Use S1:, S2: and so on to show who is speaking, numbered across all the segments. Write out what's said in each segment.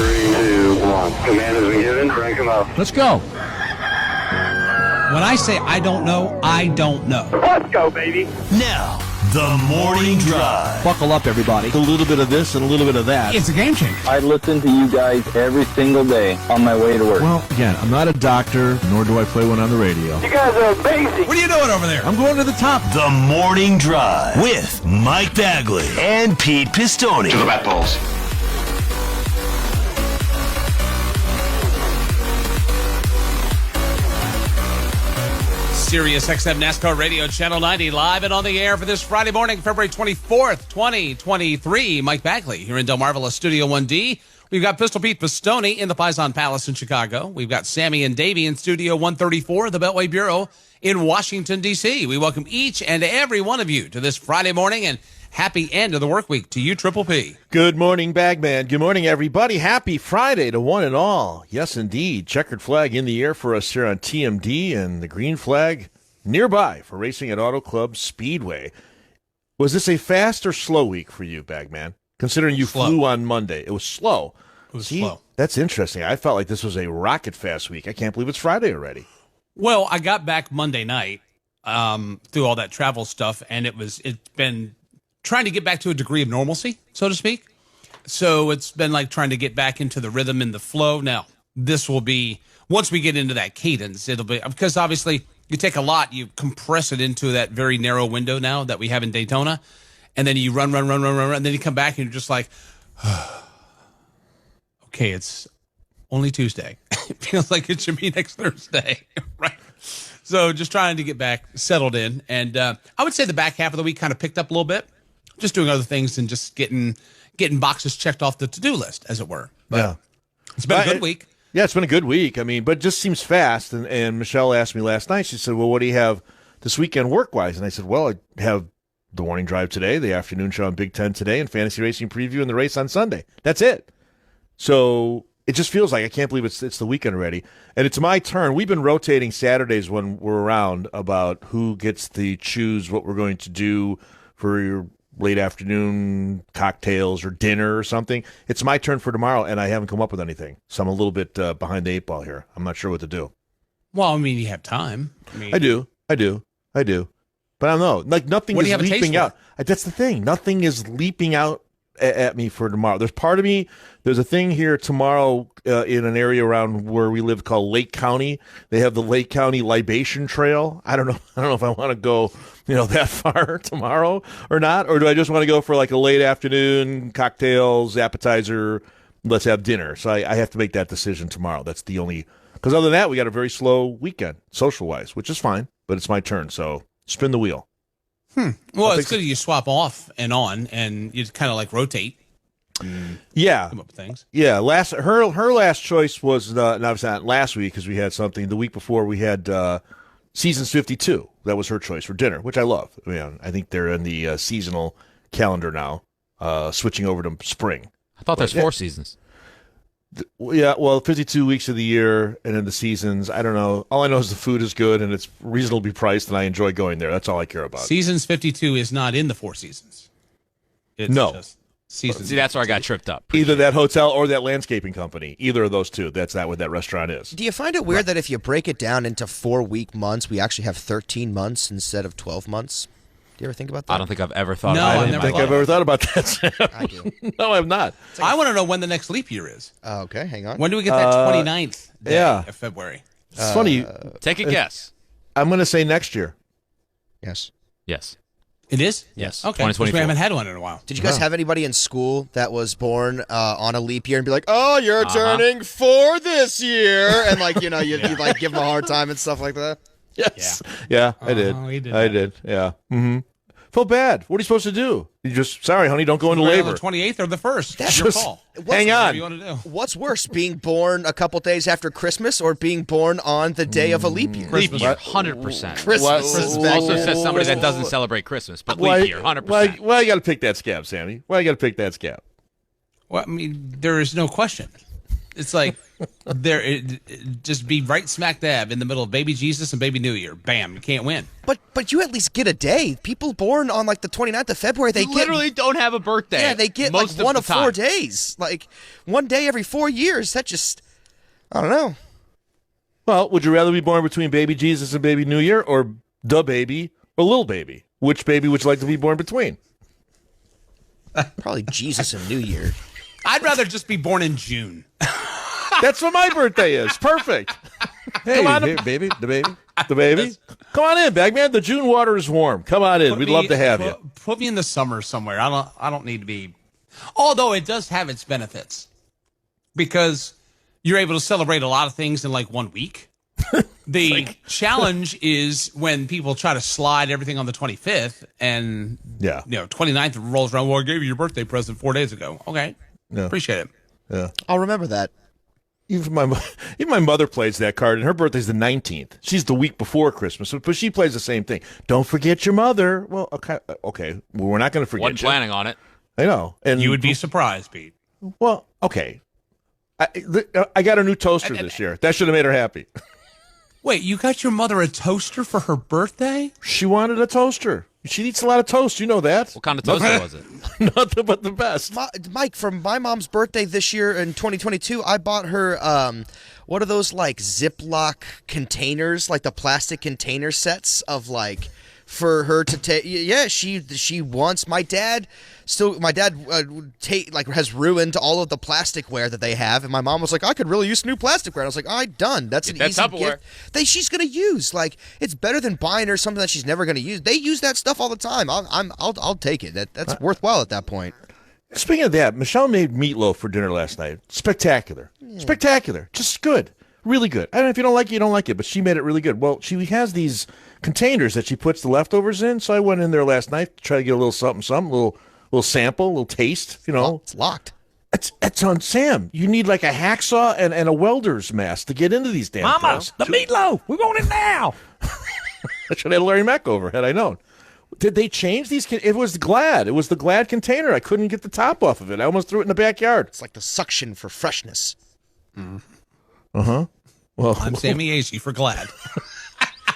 S1: 3, 2, 1. Command has been given. Crank him up.
S2: Let's go. When I say I don't know, I don't know.
S1: Let's go, baby.
S3: Now, the Morning Drive.
S2: Buckle up, everybody.
S4: A little bit of this and a little bit of that.
S2: It's a game changer.
S5: I listen to you guys every single day on my way to work.
S4: Well, again, I'm not a doctor, nor do I play one on the radio.
S1: You guys are amazing.
S2: What are you doing over there?
S4: I'm going to the top.
S3: The Morning Drive with Mike Bagley and Pete Pistone.
S1: To the bat balls.
S6: Sirius XM NASCAR Radio Channel 90 live and on the air for this Friday morning, February 24th, 2023. Mike Bagley here in Delmarva Studio 1D. We've got Pistol Pete Pistone in the Paisan Palace in Chicago. We've got Sammy and Davey in Studio 134, the Beltway Bureau in Washington, D.C. We welcome each and every one of you to this Friday morning and happy end of the work week to you, Triple P.
S4: Good morning, Bagman. Good morning, everybody. Happy Friday to one and all. Yes, indeed. Checkered flag in the air for us here on TMD and the green flag nearby for racing at Auto Club Speedway. Was this a fast or slow week for you, Bagman? Considering you flew on Monday. It was slow.
S6: It was slow.
S4: That's interesting. I felt like this was a rocket fast week. I can't believe it's Friday already.
S6: Well, I got back Monday night through all that travel stuff, and it's been trying to get back to a degree of normalcy, so to speak. So it's been like trying to get back into the rhythm and the flow. Now, this will be, once we get into that cadence, it'll be, because obviously you take a lot, you compress it into that very narrow window now that we have in Daytona, and then you run, and then you come back and you're just like, okay, it's only Tuesday. It feels like it should be next Thursday, right? So just trying to get back settled in. And I would say the back half of the week kind of picked up a little bit. Just doing other things and just getting boxes checked off the to-do list, as it were. But
S4: yeah.
S6: It's been a good week.
S4: Yeah, it's been a good week. I mean, but it just seems fast. And Michelle asked me last night, she said, well, what do you have this weekend work-wise? And I said, well, I have the morning drive today, the afternoon show on Big Ten today, and fantasy racing preview and the race on Sunday. That's it. So it just feels like I can't believe it's the weekend already. And it's my turn. We've been rotating Saturdays when we're around about who gets to choose what we're going to do for your late afternoon cocktails or dinner or something. It's my turn for tomorrow, and I haven't come up with anything. So I'm a little bit behind the eight ball here. I'm not sure what to do.
S6: Well, I mean, you have time.
S4: I do. But I don't know. Like, nothing is leaping out. That's the thing. Nothing is leaping out at me for tomorrow. There's part of me, there's a thing here tomorrow in an area around where we live called Lake County. They have the Lake County Libation Trail. I don't know if I want to go, that far tomorrow or not, or do I just want to go for like a late afternoon, cocktails, appetizer, let's have dinner. So I have to make that decision tomorrow. That's the only, because other than that, we got a very slow weekend social-wise, which is fine, but it's my turn, so spin the wheel.
S6: Well, it's good you swap off and on, and you kind of like rotate.
S4: Yeah,
S6: Come up with things.
S4: Yeah. Her last choice was not last week because we had something. The week before we had Seasons 52. That was her choice for dinner, which I love. I think they're in the seasonal calendar now, switching over to spring.
S7: I thought there's 4 seasons.
S4: Yeah, well, 52 weeks of the year and in the seasons, I don't know. All I know is the food is good and it's reasonably priced and I enjoy going there. That's all I care about.
S6: Seasons 52 is not in the 4 seasons. It's just seasons.
S7: See, that's where I got tripped up.
S4: Either that hotel or that landscaping company. Either of those two. That's not what that restaurant is.
S8: Do you find it weird that if you break it down into 4-week months, we actually have 13 months instead of 12 months? Do you ever think about that?
S7: I don't think I've ever thought
S6: No,
S7: about
S4: I
S7: it.
S4: don't think I've ever thought about that, Sam.
S8: I do.
S4: No, I've not.
S6: I want to know when the next leap year is.
S8: Oh, okay, hang on.
S6: When do we get that 29th day of February?
S4: It's funny.
S7: Take a guess.
S4: I'm going to say next year.
S8: Yes.
S7: Yes.
S6: It is?
S7: Yes.
S6: Okay. 'Cause we haven't had one in a while.
S8: Did you guys have anybody in school that was born on a leap year and be like, "Oh, you're turning 4 this year," and you like give them a hard time and stuff like that?
S4: Yes. Yeah, I did.
S6: we did
S4: I
S6: that.
S4: did. Yeah. Mm-hmm. Felt bad. What are you supposed to do? You just, sorry, honey, don't go into
S6: Right on
S4: labor.
S6: the 28th or the 1st.
S8: That's
S6: your
S4: just-
S6: call.
S4: Hang
S6: Whatever
S4: on.
S6: you want to do.
S8: What's worse, being born a couple days after Christmas or being born on the day of a leap year?
S7: Leap year, 100%.
S8: Christmas is back
S7: Also
S8: there.
S7: says somebody that doesn't celebrate Christmas, but leap year, 100%.
S4: Why you got to pick that scab, Sammy? Why you got to pick that scab?
S6: Well, I mean, there is no question. It's like just be right smack dab in the middle of baby Jesus and baby New Year. Bam, you can't win.
S8: But you at least get a day. People born on like the 29th of February, they
S7: literally don't have a birthday.
S8: Yeah, they get
S7: most
S8: like one of 4
S7: time.
S8: days. Like 1 day every 4 years. That just, I don't know.
S4: Well, would you rather be born between baby Jesus and baby New Year, or the baby or little baby? Which baby would you like to be born between?
S8: Probably Jesus and New Year.
S6: I'd rather just be born in June.
S4: That's what my birthday is. Perfect.
S2: Hey,
S4: Come on,
S2: baby, the baby.
S4: the baby. Come on in, Bagman. The June water is warm. Come on in. We'd love to have you.
S6: Put me in the summer somewhere. I don't need to be. Although it does have its benefits, because you're able to celebrate a lot of things in like 1 week. The challenge is when people try to slide everything on the 25th, and 29th rolls around. Well, I gave you your birthday present 4 days ago. Okay, appreciate it.
S4: Yeah,
S8: I'll remember that.
S4: Even my mother plays that card, and her birthday's the 19th. She's the week before Christmas, but she plays the same thing. Don't forget your mother. Well, okay. Well, we're not going to forget.
S7: Wasn't planning on it.
S4: I know, and
S6: You would be surprised, Pete.
S4: well, okay. I got a new toaster this year. That should have made her happy.
S6: Wait, you got your mother a toaster for her birthday?
S4: She wanted a toaster. She eats a lot of toast. You know that.
S7: What kind of toaster was it?
S4: Nothing but the best.
S8: Mike, from my mom's birthday this year in 2022, I bought her what are those like Ziploc containers, like the plastic container sets of like for her to take. Yeah, she wants. My dad has ruined all of the plasticware that they have, and my mom was like, I could really use new plasticware. And I was like, all right, done. That's an easy gift that she's gonna use. Like, it's better than buying her something that she's never gonna use. They use that stuff all the time. I'll take it. That's worthwhile at that point.
S4: Speaking of that, Michelle made meatloaf for dinner last night. Spectacular. Spectacular. Just good. Really good. I don't know if you don't like it, you don't like it, but she made it really good. Well, she has these containers that she puts the leftovers in, so I went in there last night to try to get a little something, a little sample, a little taste, you know.
S8: Oh, it's locked.
S4: It's on Sam. You need like a hacksaw and a welder's mask to get into these damn
S2: Mama,
S4: things.
S2: the meatloaf. We want it now.
S4: I should have had Larry Mack over had I known. Did they change these? It was Glad. It was the Glad container. I couldn't get the top off of it. I almost threw it in the backyard.
S8: It's like the suction for freshness.
S4: Uh-huh. Well,
S6: I'm Sammy Agee for Glad.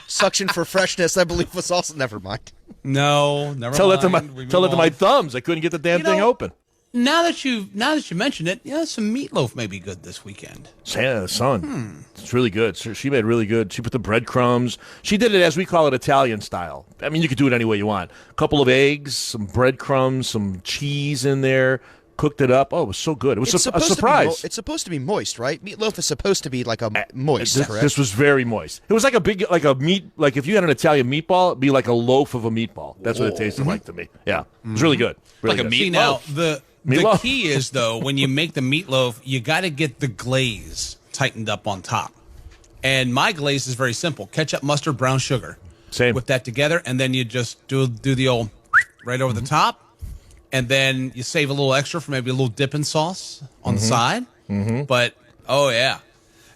S8: Suction for freshness, I believe, was also never mind.
S6: No, never
S4: tell
S6: mind.
S4: Tell it to my thumbs. I couldn't get the damn thing open.
S6: Now that you mentioned it, some meatloaf may be good this weekend.
S4: Yeah, son. It's really good. She made really good. She put the breadcrumbs. She did it as we call it, Italian style. I mean, you could do it any way you want. A couple of eggs, some breadcrumbs, some cheese in there. Cooked it up. Oh, it was so good. It was a surprise.
S8: It's supposed to be moist, right? Meatloaf is supposed to be like a moist, correct?
S4: This was very moist. It was like a meat, like if you had an Italian meatball, it'd be like a loaf of a meatball. That's what it tasted like to me. Yeah. It was really good. Really
S7: Like a
S4: good.
S6: See, now, the key is, though, when you make the meatloaf, you got to get the glaze tightened up on top. And my glaze is very simple. Ketchup, mustard, brown sugar.
S4: Same.
S6: Whip that together, and then you just do the old right over the top. And then you save a little extra for maybe a little dipping sauce on the side. But, oh, yeah.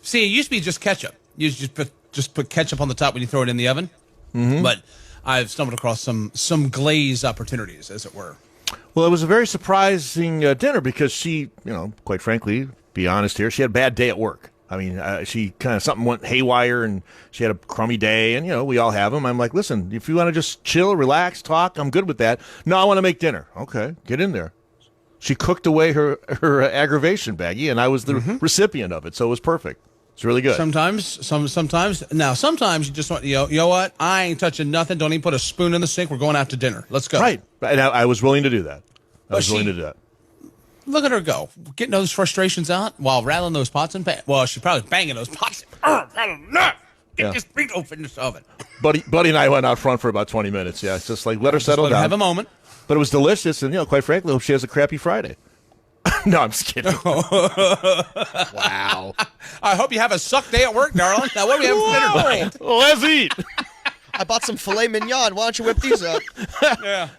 S6: See, it used to be just ketchup. You just put ketchup on the top when you throw it in the oven. But I've stumbled across some glaze opportunities, as it were.
S4: Well, it was a very surprising dinner because she, quite frankly, be honest here, she had a bad day at work. I mean, she kind of something went haywire and she had a crummy day, and we all have them. I'm like, listen, if you want to just chill, relax, talk, I'm good with that. No, I want to make dinner. Okay, get in there. She cooked away her aggravation, Baggy, and I was the recipient of it, so it was perfect. It's really good.
S6: Sometimes you just want, you know what? I ain't touching nothing. Don't even put a spoon in the sink. We're going out to dinner. Let's go.
S4: Right, and I was willing to do that. Willing to do that.
S6: Look at her go, getting those frustrations out while rattling those pots and pans. Well, she's probably banging those pots. Get this meatloaf in this oven.
S4: Buddy and I went out front for about 20 minutes. Yeah, it's just like let her settle down.
S6: Have a moment.
S4: But it was delicious, and quite frankly, I hope she has a crappy Friday. No, I'm just kidding.
S8: Wow.
S6: I hope you have a suck day at work, darling. Now, what do we have for dinner tonight?
S4: Let's eat.
S8: I bought some filet mignon. Why don't you whip these up?
S6: Yeah.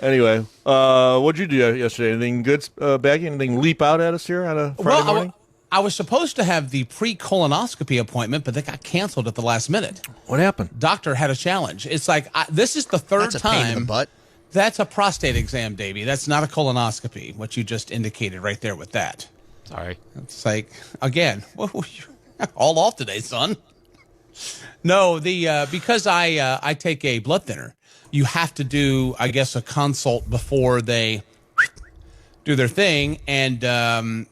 S4: Anyway, what'd you do yesterday? Anything good, Baggy? Anything leap out at us here on a Friday morning?
S6: I was supposed to have the pre-colonoscopy appointment, but that got canceled at the last minute.
S4: What happened?
S6: Doctor had a challenge. It's like, this is the third
S8: That's a
S6: time.
S8: pain in the butt.
S6: That's a prostate exam, Davey. That's not a colonoscopy, what you just indicated right there with that.
S7: Sorry.
S6: It's like, again, all off today, son. No, because I take a blood thinner, you have to do, I guess, a consult before they do their thing, and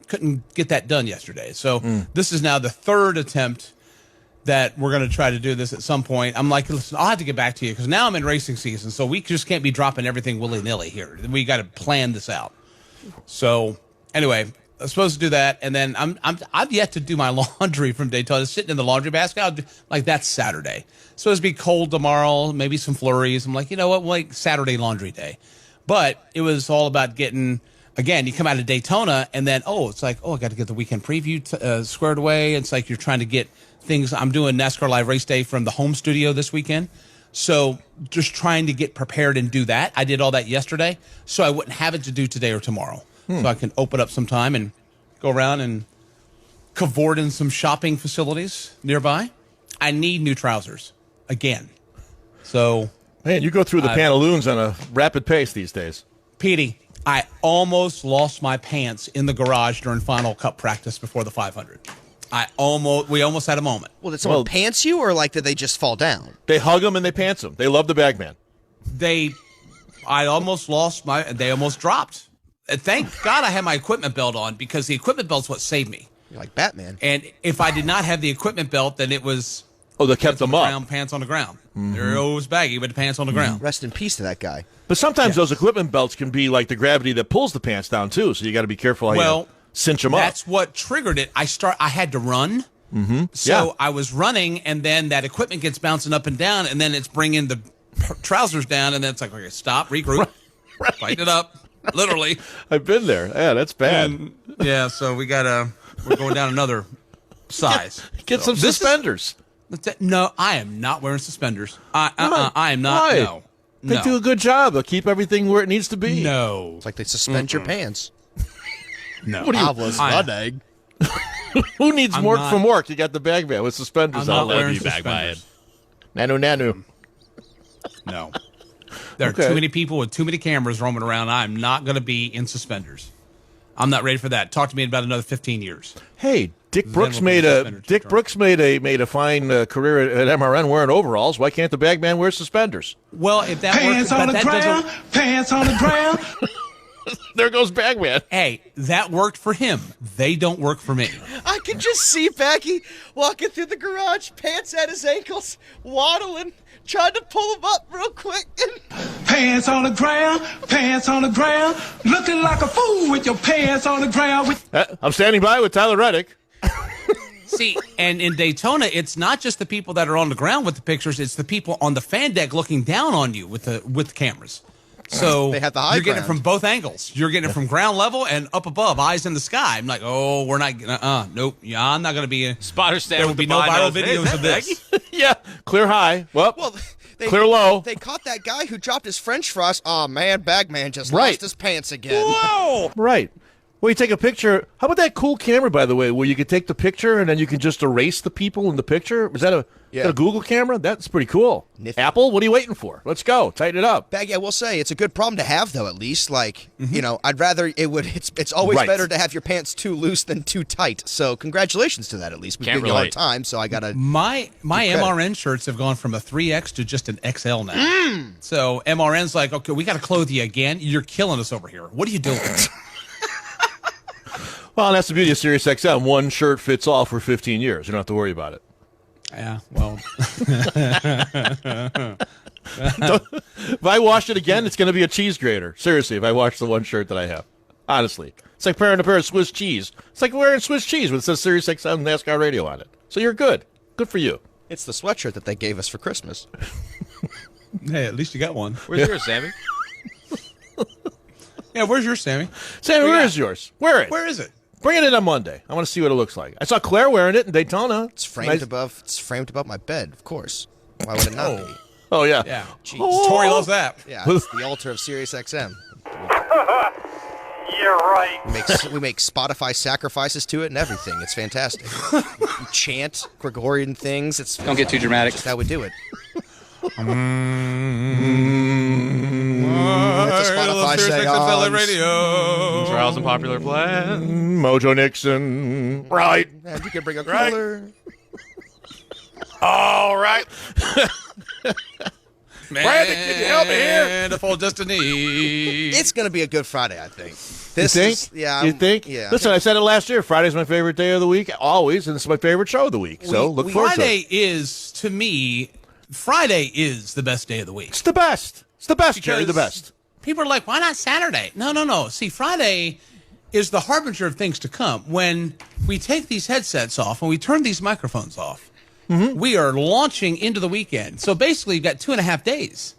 S6: couldn't get that done yesterday. So this is now the third attempt that we're going to try to do this at some point. I'm like, listen, I'll have to get back to you because now I'm in racing season, so we just can't be dropping everything willy-nilly here. We got to plan this out. So anyway, I'm supposed to do that, and then I've yet to do my laundry from Daytona. It's sitting in the laundry basket. That's Saturday. It's supposed to be cold tomorrow, maybe some flurries. I'm like, you know what? Like Saturday laundry day. But it was all about getting. Again, you come out of Daytona, and then it's like, I got to get the weekend preview squared away. It's like you're trying to get things. I'm doing NASCAR Live Race Day from the home studio this weekend, so just trying to get prepared and do that. I did all that yesterday, so I wouldn't have it to do today or tomorrow. So I can open up some time and go around and cavort in some shopping facilities nearby. I need new trousers again. So,
S4: man, you go through the pantaloons on a rapid pace these days.
S6: Petey, I almost lost my pants in the garage during Final Cup practice before the 500. We almost had a moment.
S8: Well, did someone pants you, or did they just fall down?
S4: They hug him and they pants him. They love the bagman.
S6: I almost lost they almost dropped. Thank God I had my equipment belt on, because the equipment belt's what saved me.
S8: You're like Batman.
S6: And if I did not have the equipment belt, then it was
S4: they kept them up.
S6: Pants on the ground. They're always baggy, but the pants on the ground.
S8: Rest in peace to that guy.
S4: But sometimes those equipment belts can be like the gravity that pulls the pants down too. So you got to be careful how you cinch them up.
S6: That's what triggered it. I had to run. So I was running, and then that equipment gets bouncing up and down, and then it's bringing the trousers down, and then it's like, okay, stop, regroup, tighten it up. Literally.
S4: I've been there. Yeah, that's bad.
S6: And, so we're going down another size.
S4: Get some suspenders.
S6: No, I am not wearing suspenders. I am not.
S4: Why?
S6: No.
S4: They do a good job. They'll keep everything where it needs to be.
S6: No.
S8: It's like they suspend your pants.
S6: No.
S8: What do you?
S4: Who needs more from work? You got the bagman with suspenders
S6: I'm
S4: on.
S6: not wearing suspenders.
S4: Nanu.
S6: No. There are too many people with too many cameras roaming around. I'm not going to be in suspenders. I'm not ready for that. Talk to me in about another 15 years.
S4: Hey, Dick Brooks made a fine career at MRN wearing overalls. Why can't the bagman wear suspenders?
S6: Well, if that
S2: pants
S6: works,
S2: on the ground, pants on the ground.
S4: There goes bagman.
S6: Hey, that worked for him. They don't work for me.
S8: I can just see Baggy walking through the garage, pants at his ankles, waddling, trying to pull them up real quick.
S2: Pants on the ground, looking like a fool with your pants on the ground.
S4: I'm standing by with Tyler Reddick.
S6: See, and in Daytona, it's not just the people that are on the ground with the pictures; it's the people on the fan deck looking down on you with the cameras. So
S8: they have the high
S6: you're getting
S8: ground.
S6: it from both angles. You're getting it from ground level and up above, eyes in the sky. I'm like, we're not. Nope. Yeah, I'm not going to be.
S7: Spotter stand.
S6: There will be no viral videos of this.
S4: Yeah, clear high. Well, clear low.
S8: They caught that guy who dropped his French fries. Oh man, Bagman just lost his pants again.
S4: Whoa! Right. Well, you take a picture. How about that cool camera, by the way, where you can take the picture and then you can just erase the people in the picture? Is that a Google camera? That's pretty cool.
S8: Nifty.
S4: Apple, what are you waiting for? Let's go. Tighten it up.
S8: Baggy, I will say it's a good problem to have, though. At least, I'd rather it would. It's always better to have your pants too loose than too tight. So, congratulations to that. At least we've given you a hard time. So I gotta.
S6: My MRN shirts have gone from a 3X to just an XL now. So MRN's like, okay, we got to clothe you again. You're killing us over here. What are you doing?
S4: Well, and that's the beauty of Sirius XM. One shirt fits all for 15 years. You don't have to worry about it.
S6: Yeah, well.
S4: If I wash it again, it's going to be a cheese grater. Seriously, if I wash the one shirt that I have. Honestly. It's like wearing a pair of Swiss cheese. It's like wearing Swiss cheese when it says Sirius XM NASCAR Radio on it. So you're good. Good for you.
S8: It's the sweatshirt that they gave us for Christmas.
S6: Hey, at least you got one.
S7: Where's yours, Sammy?
S6: Yeah, where's yours, Sammy?
S4: Sammy, where is yours? Wear it.
S6: Where is it?
S4: Bring it in on Monday. I want to see what it looks like. I saw Claire wearing it in Daytona.
S8: It's framed above. It's framed above my bed, of course. Why would it not be?
S4: Oh yeah.
S6: Yeah.
S8: Jeez.
S6: Tori loves that.
S8: Yeah, it's the altar of Sirius XM.
S1: You're right.
S8: We make Spotify sacrifices to it and everything. It's fantastic. We chant Gregorian things.
S7: Don't get too dramatic.
S8: Just how we do it. It's a Spotify seance.
S6: Radio.
S7: Trials and popular plan.
S4: Mojo Nixon. Right.
S8: And you can bring a cooler.
S4: All right.
S6: Brandon,
S4: can you help me here?
S6: The full destiny.
S8: It's going to be a good Friday, I think.
S4: You think? You think?
S8: Yeah.
S4: Listen, I said it last year. Friday's my favorite day of the week, always, and it's my favorite show of the week. So look forward to
S6: Friday
S4: it.
S6: is, to me, Friday is the best day of the week.
S4: It's the best. It's the best, Jerry, the
S6: Because
S4: best.
S6: People are like, why not Saturday? No. See, Friday is the harbinger of things to come. When we take these headsets off and we turn these microphones off, we are launching into the weekend. So basically, you've got 2.5 days.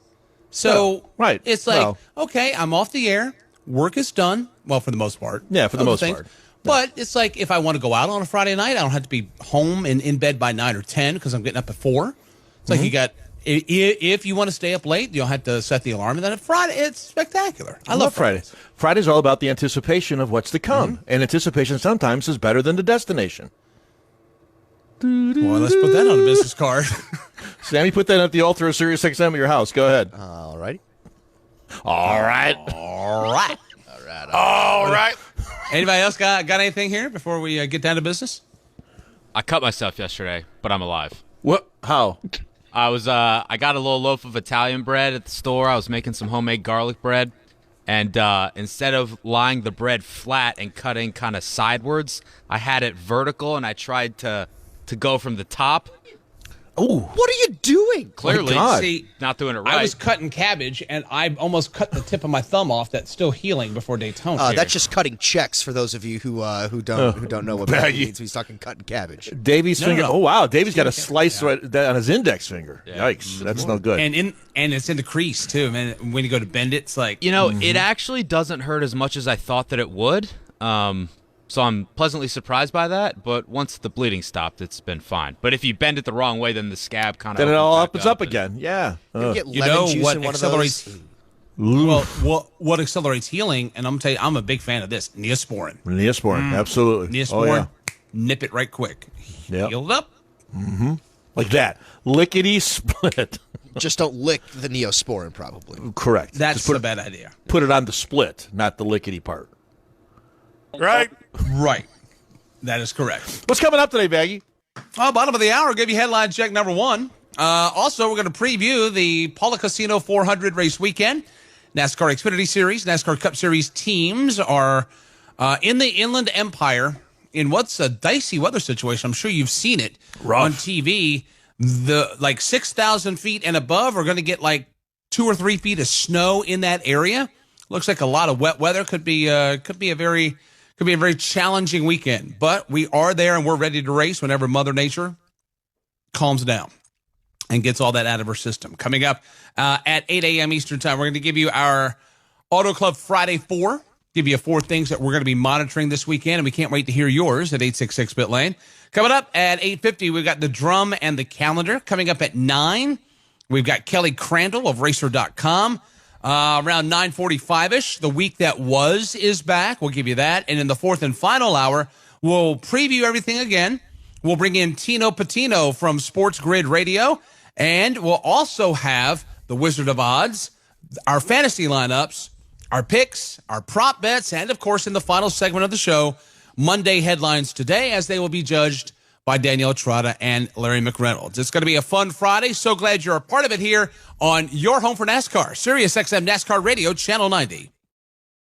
S6: So
S4: right.
S6: It's like, okay, I'm off the air. Work is done. Well, for the most part.
S4: Yeah, for the most part.
S6: But it's like if I want to go out on a Friday night, I don't have to be home and in bed by 9 or 10 because I'm getting up at 4. It's like you got, if you want to stay up late, you don't have to set the alarm. And then Friday, it's spectacular. I love Fridays.
S4: Friday's all about the anticipation of what's to come. And anticipation sometimes is better than the destination.
S6: Well, let's put that on a business card.
S4: Sammy, put that at the altar of Sirius XM at your house. Go ahead.
S8: All righty.
S4: All right.
S6: All right.
S4: All right.
S6: Anybody else got anything here before we get down to business?
S7: I cut myself yesterday, but I'm alive.
S4: What? How?
S7: I got a little loaf of Italian bread at the store. I was making some homemade garlic bread. And instead of lying the bread flat and cutting kind of sidewards, I had it vertical, and I tried to go from the top.
S4: Oh,
S8: what are you doing?
S7: Clearly,
S6: See,
S7: not doing it right.
S6: I was cutting cabbage, and I almost cut the tip of my thumb off. That's still healing before Daytona.
S8: That's just cutting checks for those of you who don't know what that means. He's talking cutting cabbage.
S4: Davy's finger.
S6: No.
S4: Oh, wow. Davy's got a slice right on his index finger.
S7: Yeah.
S4: Yikes. That's no good.
S6: and it's in the crease too. Man, when you go to bend it, it's like
S7: it actually doesn't hurt as much as I thought that it would. So I'm pleasantly surprised by that, but once the bleeding stopped, it's been fine. But if you bend it the wrong way, then the scab kind of
S4: then it all opens up again. Yeah.
S8: You get
S6: you
S8: lemon
S6: know
S8: juice
S6: what
S8: in one
S6: accelerates.
S8: of those.
S6: What accelerates healing? And I'm telling you, I'm a big fan of this Neosporin.
S4: Neosporin, absolutely.
S6: Neosporin,
S4: Oh,
S6: nip it right quick.
S4: Yep.
S6: Heal it up.
S4: like that. Lickety split.
S8: Just don't lick the Neosporin, probably.
S4: Correct.
S6: That's
S4: Just
S6: a bad idea.
S4: put it on the split, not the lickety part. Right.
S6: Right. That is correct.
S4: What's coming up today, Baggy?
S6: Bottom of the hour, give you headline check number 1. Also, we're going to preview the Paula Casino 400 race weekend. NASCAR Xfinity Series, NASCAR Cup Series teams are in the Inland Empire in what's a dicey weather situation. I'm sure you've seen it on TV. The 6,000 feet and above are going to get 2 or 3 feet of snow in that area. Looks like a lot of wet weather. Could be a very challenging weekend, but we are there and we're ready to race whenever Mother Nature calms down and gets all that out of her system. Coming up at 8 a.m. Eastern Time, we're going to give you our Auto Club Friday 4, give you 4 things that we're going to be monitoring this weekend, and we can't wait to hear yours at 866-BIT Lane. Coming up at 8:50, we've got the drum and the calendar. Coming up at 9, we've got Kelly Crandall of Racer.com. Around 9:45-ish, the week that was is back. We'll give you that. And in the 4th and final hour, we'll preview everything again. We'll bring in Tino Patino from Sports Grid Radio. And we'll also have the Wizard of Odds, our fantasy lineups, our picks, our prop bets, and, of course, in the final segment of the show, Monday headlines today, as they will be judged by Danielle Trotta and Larry McReynolds. It's going to be a fun Friday. So glad you're a part of it here on your home for NASCAR, Sirius XM NASCAR Radio, Channel 90.